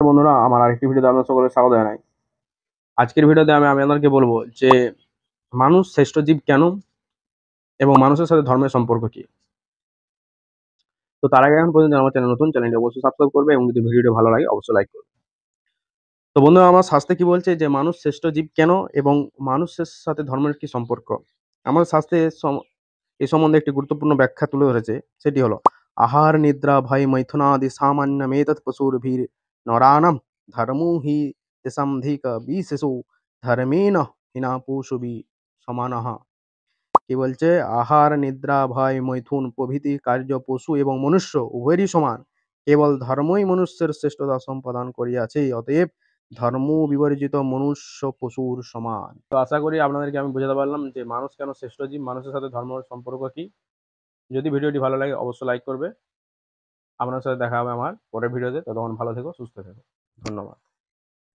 বন্ধুরা, আমার আরেকটি ভিডিওতে আপনাদের সকলকে স্বাগত জানাই। আজকের ভিডিওতে আমি আপনাদেরকে বলবো যে মানুষ শ্রেষ্ঠ জীব কেন এবং মানুষের সাথে ধর্মের সম্পর্ক কি। তো তার আগে এখন পর্যন্ত আমার চ্যানেল নতুন, চ্যানেলটি অবশ্যই সাবস্ক্রাইব করবে এবং যদি ভিডিওটি ভালো লাগে অবশ্যই লাইক করবে। তো বন্ধুরা, আমার শাস্ত্রে কি বলছে যে মানুষ শ্রেষ্ঠ জীব কেন এবং মানুষের সাথে ধর্মের কি সম্পর্ক। আমার শাস্ত্রে এই সম্বন্ধে একটি গুরুত্বপূর্ণ ব্যাখ্যা তুলে ধরেছে, সেটি হলো আহার নিদ্রা ভয় মৈথুনাদি সামান্যমেতৎ পশুর্ভির নরানাম ধর্মো হি তেষামধিক বিশেষো ধর্মেণ হিনা পশুবি সমানঃ। কি বলছে? আহার নিদ্রা ভয় মৈথুন প্রভৃতি কার্য পশু এবং মনুষ্য উভয়েরই সমান, কেবল ধর্মই মনুষ্যের শ্রেষ্ঠতা সম্পাদন করিয়াছে, অতএব ধর্ম বিবর্জিত মনুষ্য পশুর সমান। তো আশা করি আপনাদেরকে আমি বোঝাতে পারলাম যে মানুষ কেন শ্রেষ্ঠ জীব, মানুষের সাথে ধর্মের সম্পর্ক কি। যদি ভিডিওটি ভালো লাগে অবশ্যই লাইক করবে। আপনার সাথে দেখা হবে আমার পরের ভিডিওতে। ততক্ষণ ভালো থেকো, সুস্থ থেকো। ধন্যবাদ।